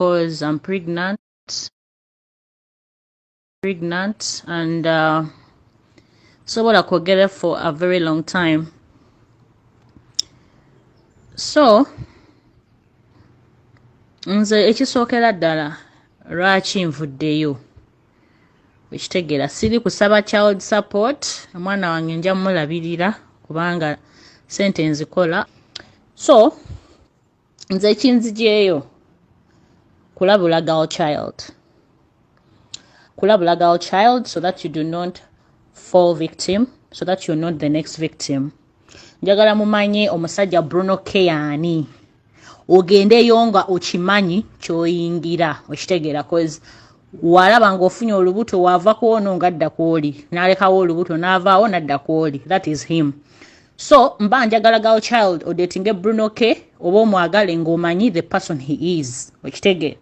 because I'm pregnant and so what I could get it for a very long time. So nze ekisookera ddala lwaki nvuddeyo ekitegeera siri kusaba child support, omwana wange nja mulabirira kubanga sente nzikola. So nze ekinzijeeyo kulabula girl child so that you do not fall victim, so that you're not the next victim. Njagala mumanye omusajja Bruno Keyani ogendeyo nga okimanyi kyoyingira okitegeera, cause walaba ng'ofunye olubuto wava kuwono ngadda kwoli n'alekawo olubuto n'avaawo nadda kwoli. That is him. So mba njagala girl child odetinge Bruno K oba omwagale ng'omanyi the person he is okitegeera.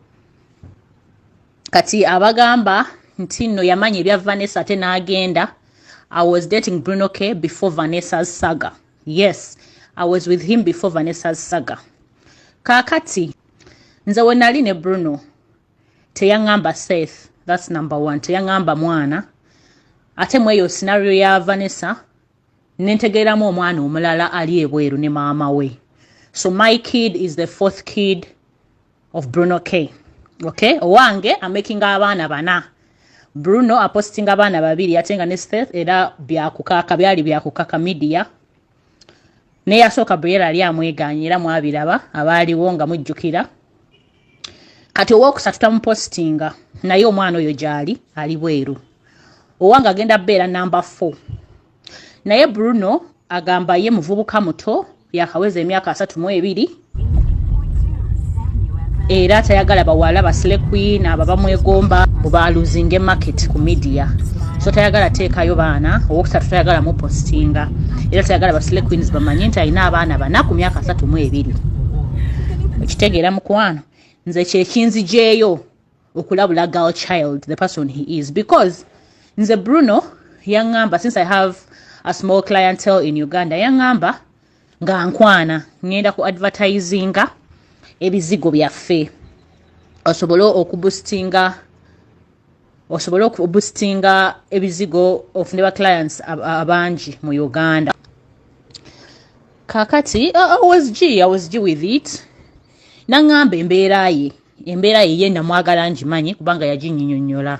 Kati abagamba nti nno yamanyi ebya Vanessa ate n'agenda. I was dating Bruno K before Vanessa's saga. Yes, I was with him before Vanessa's saga. Kakati nze we nali ne Bruno teyangamba Seth, that's number 1. Teyangamba Mwena. Ate mweyo scenario ya Vanessa nentegeeramu omwana omulala ali ebweru ne maama we. So my kid is the 4th kid of Bruno K. Okay, owange amaking abaana bana. Bruno apostinga abaana babiri atenga ne Seth era byakukaka byali byakukaka media. Ne yasooka Briella ali amweganye era mwabiraba abaaliwo nga mujjukira. Kati owokusatu tamupostinga naye omwana oyo gyali ali bweru. Owanga agenda beera number 4. Naye Bruno agamba ye muvubuka muto yakaweza emyaka 32 era tayagala bawala basile queen aba bamwegomba mubaluzinge market ku media. So tayagala teekayo baana, owokusatu tayagala mu postinga era tayagala basile queens bamanye nti alina abaana bana ku myaka 32. Ekitegeera mukwano nze kyekinzijeeyo okulabula girl child the person he is, because nze Bruno yangamba, since I have a small clientele in Uganda, yangamba nga nkwana ngenda ku advertisinga ebizigo byaffe osobola okuboostinga ebizigo ofune ba clients abangi mu Uganda. Kakati I was G with it. Nangamba embeera ye yenda mwagala njimanyi kubanga yaginnyonnyola.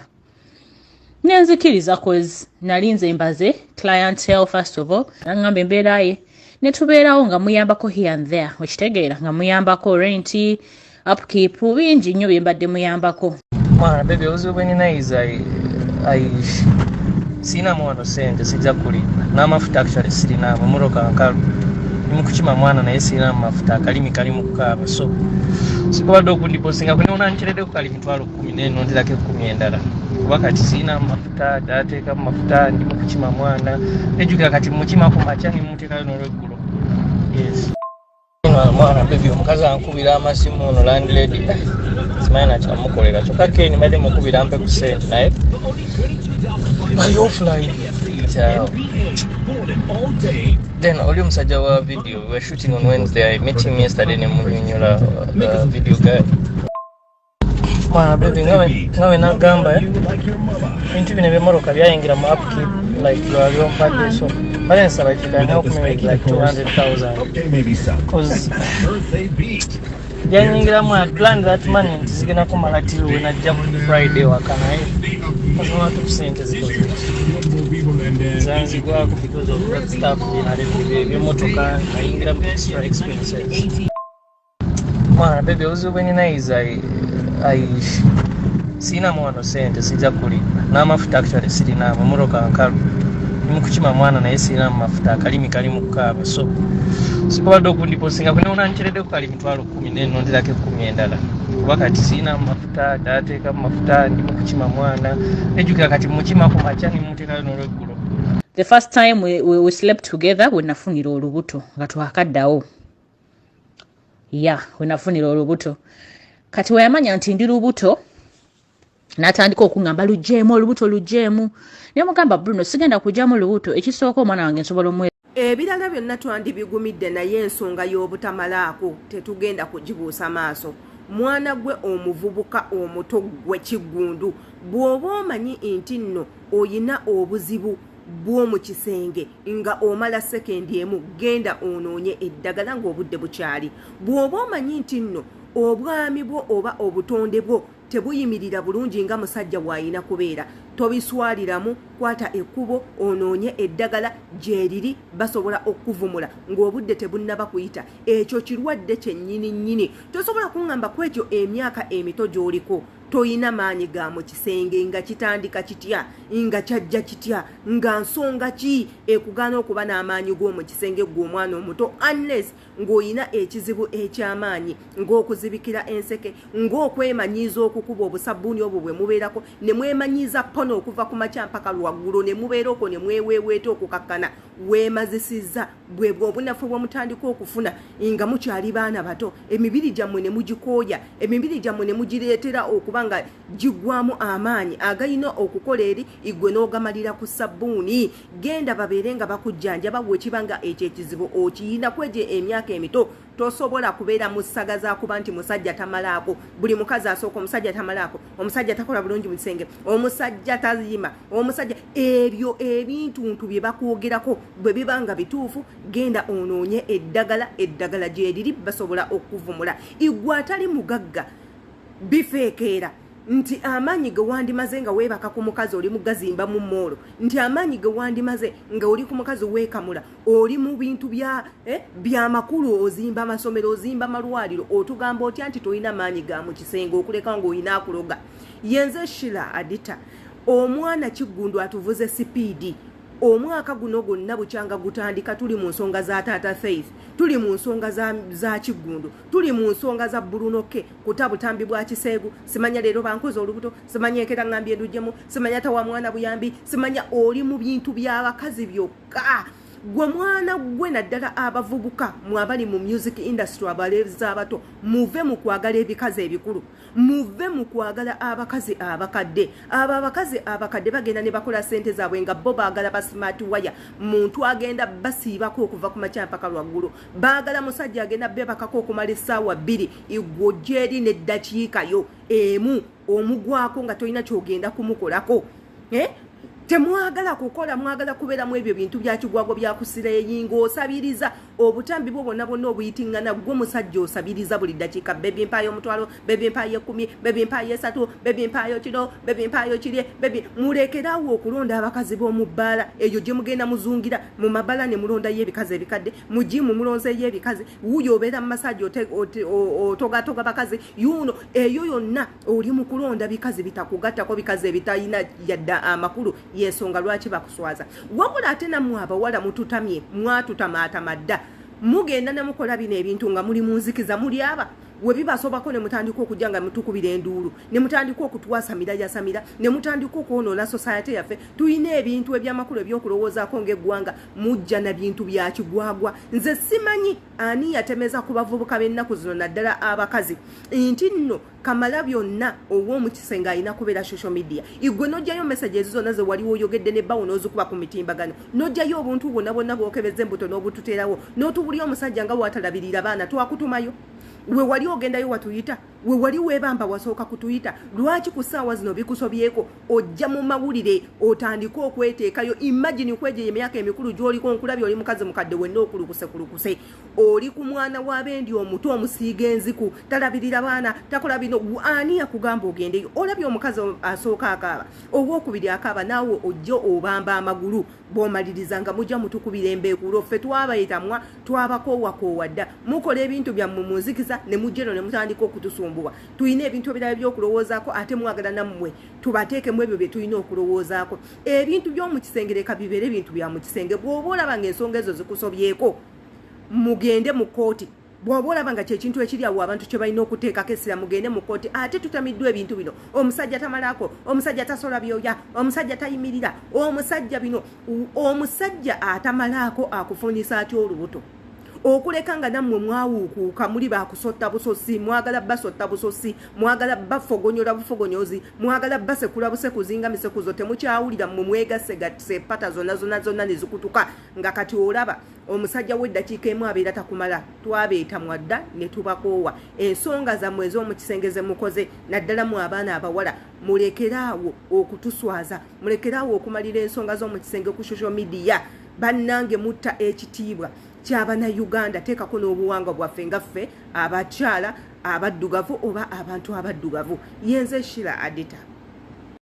Nenzikiriza cause nalinze mbaze clientele first of all. Nangamba embeera ye netubeerawo nga muyambako here and there okitegeera nga muyambako rent, upkeep, bingi nnyo bye mbadde muyambako. Mwana baby obuzibu bwe nina is sina mwana sente sijja kulipa n'amafuta actually sirina mumotoka nkalu nimukukima mwana naye sirina amafuta akalimi kali mu kukaaba, so sikubadde okundipostinga kuneona nkiredde ku kali mitwalo 10 nenonderako 10 endala kuba kati sirina amafuta dateeka mu mafuta ndi mukukima mwana nejjukira kati mukima ku makya nimuteekayo n'olweggulo. Yes mwana baby omukazi ankubira amasimu ono landlady simanyi nakyamukolera kyokka Keni mbadde mukubira mpe ku sente naye my offline then oli omusajja wa video, we were shooting on Wednesday. I met him yesterday ne munyonyola video guy. Mwana baby ngawe nagamba bintu bino by'emmotoka byayingira mu upkeep like lwali ompadde, so nsaba if you can help me with like 200,000 because byanyingiramu I planned that money nti sigenda kumala till we najja ku Friday waka naye kazima tukusente zikoze zanzigwako because of that stuff by'emmotoka ayingira mu extra expenses. Mwana baby obuzibu bwe nina is sina mwana sente sijja kulipa n'amafuta actually sirina mumotoka nkalu nimukukima mwana naye sirina amafuta akalimi kali mu kukaaba, so sikubadde okundipostinga kuneona nkiredde ku kali mitwalo 10 nenonderako 10 endala kuba kati sirina amafuta dateeka mu mafuta ndi mukukima mwana nejjukira kati mukima ku makya nimuteekayo n'olweggulo. The first time we slept together we nafunira olubuto nga twakaddawo. We nafunira olubuto kati weyamanya nti ndi lubuto natandika okungamba lujeemu olubuto ne mugamba Bruno sigenda kujjamu lubuto ekisooka omwana wange nsobola omwe. Ebirala byonna twandibigumidde naye ensonga y'obutamalaako tetugenda kugibuusa maaso mwana gwe omuvubuka omuto gwe Kiggundu bw'oba omanyi nti nno oyina obuzibu bw'omu kisenge nga omala sekendi emu genda onoonye eddagala ng'obudde bukyali. Bw'oba omanyi nti nno obwami bwo oba obutonde bwo tebuyimirira bulungi nga musajja bw'ayina kubeera, tobiswaliramu, kwata ekkubo onoonye eddagala gyeriri basobola okuvumula ng'obudde tebunnaba kuyita. Ekyo kirwadde kyennyini nnyini. Tosobola kuŋŋamba ku ekyo emyaka emito gy'oliko toyina maanyi ga mu kisenge nga kitandika kitya nga kyajja kitya nga nsonga ki ekugaana okuba n'amaanyi g'omu kisenge gw'omwana omuto unless ng'oyina ekizibu eky'amaanyi ng'okuzibikira enseke ng'okwemanyiiza okukuba obusabbuuni obwo bwe mubeerako ne mwemanyiiza pono okuva ku makya mpaka lwaggulu ne mubeera okwo ne mweweeweeta okukakkana weemazisizza bwe obunafu bw'omutandika okufuna nga mukyali baana bato emibiri gyammwe ne mugikooya emibiri gyammwe ne mugireetera okuba nga gigwamu amaanyi agayina okukola eri igwe n'ogamalira ku sabbuuni. Genda babeere nga bakujjanjaba bwekiba nga ekyo ekizibu okiyina kwegye emyaka emito. Tosobola kubeera mu ssaga za kuba nti musajja tamalaako. Buli mukazi asooka omusajja tamalaako, omusajja takola bulungi mu kisenge, omusajja tazima, omusajja ebyo ebintuntu bye bakwogerako bwe biba nga bituufu genda onoonye eddagala gyeriri basobola okuvumula. Igwe atali mugagga bifeekeera nti amaanyi ge wandimaze nga weebaka ku mukazi oli mugazimba mu moolo, nti amaanyi ge wandimaze nga oli ku mukazi weekamula, oli mu bintu by'amakulu, ozimba amasomero, ozimba amalwaliro, otugamba otya nti tolina maanyi ga mu kisenge okuleka ng'olina akuloga. Yenze Shila Adita, omwana Kiggundu atuvuze sipiidi. Omwaka guno gwonna bukyanga gutandika tuli mu nsonga za taata Faith, tuli mu nsonga za Kiggundu, tuli mu nsonga za Bulunoke kutabutambi bwa Kiseegu. Simanya leero bankoze olubuto, simanya ekera ngambye ndujjemu, simanya tawa mwana buyambi, simanya oli mu bintu by'abakazi byokka. Gwe mwana gwe naddala abavubuka mwabali mu music industry abalezi abato muve mu kwagala ebikazi ebikulu, muve mu kwagala abakazi abakadde. Abakazi abakadde bagenda ne bakola sente zaabwe nga bo baagala ba smart wire, muntu agenda basiibako okuva ku makya mpaka lwaggulu, baagala musajja agenda bebakako okumala essaawa 2 igwojeri n'eddakiika yo emu omugwako nga tolina kyogenda kumukolako. Temwagala kukola, mwagala kubeeramu ebyo bintu bya kigwago bya kusireeyinga, osabiriza obutambi bwo bonna bonna obuyitingana gwe musajja osabiriza buli ddakiika. Bebi mpaayo omutwalo, bebi mpaayo 10, bebi mpaayo 3, bebi mpaayo kiro, bebi mpaayo kirye, bebi. Mulekerawo okulonda abakazi b'omu bbaala eyo gye mugenda muzungira mu mabala ne mulondayo ebikazi ebikadde, mu jimu mulonzeeyo ebikazi, wuyo obeera mu masajja otogatoga bakazi yuno, eyo yonna oli mu kulonda bikazi bitakugattako, bikazi ebitalina yadda amakulu. Yensonga lwaki bakuswaza. Wabula ate nammwe abawala mututamye mwatutamaatamadda mugenda ne mukola bino ebintu nga muli mu nzikiza muli aba we bibasobako ne mutandika okujja nga mutukubira enduulu ne mutandika okutwasamira yasamira ne mutandika okwonoona society yaffe. Tuyina ebintu eby'amakulu ebyokulowoozaako ng'eggwanga, mujja na bintu bya kigwagwa. Nze simanyi ani yatemeza ku bavubuka b'ennaku zino naddala abakazi nti nno kamala byonna ow'omu kisenge alina kubeera social media. Igwe n'ojjayo messages zonna ze wali oyogedde ne bawo n'ozikuba ku mitimbagano, n'ojjayo obuntu bwonna bwonna bw'okebeza embuto n'obututeerawo, n'otubulya omusajja nga bw'atalabirira baana twakutumayo. We wali ogendayo watuyita, we wali weebamba wasooka kutuyita. Lwaki ku ssaawa zino bikusobyeko ojja mu mawulire otandika okweteekayo? Imagine kwegye emyaka emikulu gy'oliko nkulabye oli mukazi mukadde wenna okulukuse oli ku mwana w'abendi omuto omusiiga enziku talabirira baana takola bino. Ani yakugamba ogendeyo? Olabye omukazi asooka akaaba, owookubiri akaaba, naawe ojja obamba amagulu bw'omaliriza nga mujja mutukubira embeekulo. Ffe twabayitamwa twabakoowakowa dda, mukola ebintu byammwe mu nzikiza ne mujjeno ne mutandika okutusumbuwa. Tuyina ebintu ebirala by'okulowoozaako ate mwagala nammwe tubateekemu ebyo bye tulina okulowoozaako. Ebintu by'omu kisenge leka bibeere ebintu bya mu kisenge. Bw'oba olaba ng'ensonga ezo zikusobyeko mugende mu kooti. Bw'oba olaba nga kyekintu ekiri awo abantu kye balina okuteekako essira mugende mu kooti. Ate tutamiddwa ebintu bino, omusajja tamalaako, omusajja tasola byoya, omusajja tayimirira, omusajja bino. Omusajja atamalaako akufunisa atya olubuto? okuleka nga nammwe mwawuukuuka muli bakusotta busosi mwagala basotta busosi mwagala bafogonyola bufogonyozi mwagala basekula busekuzi nga misekuzo temukyawulira mmwe mwegasegatise pata zonna ne zikutuka nga kati olaba omusajja w'eddakiika emu abeera takumala twabeeta mwadda ne tubakoowa ensonga zammwe ez'omukisengeze mukoze naddala mu abaana abawala mulekeraawo okutuswaza mulekeraawo okumalira ensonga z'omukisenge ku social media bannange mutta ekitiibwa ky'Abannayuganda teekako n'obuwangwa bwaffe nga ffe abakyala abaddugavu oba abantu abaddugavu yenze Shira Adeta.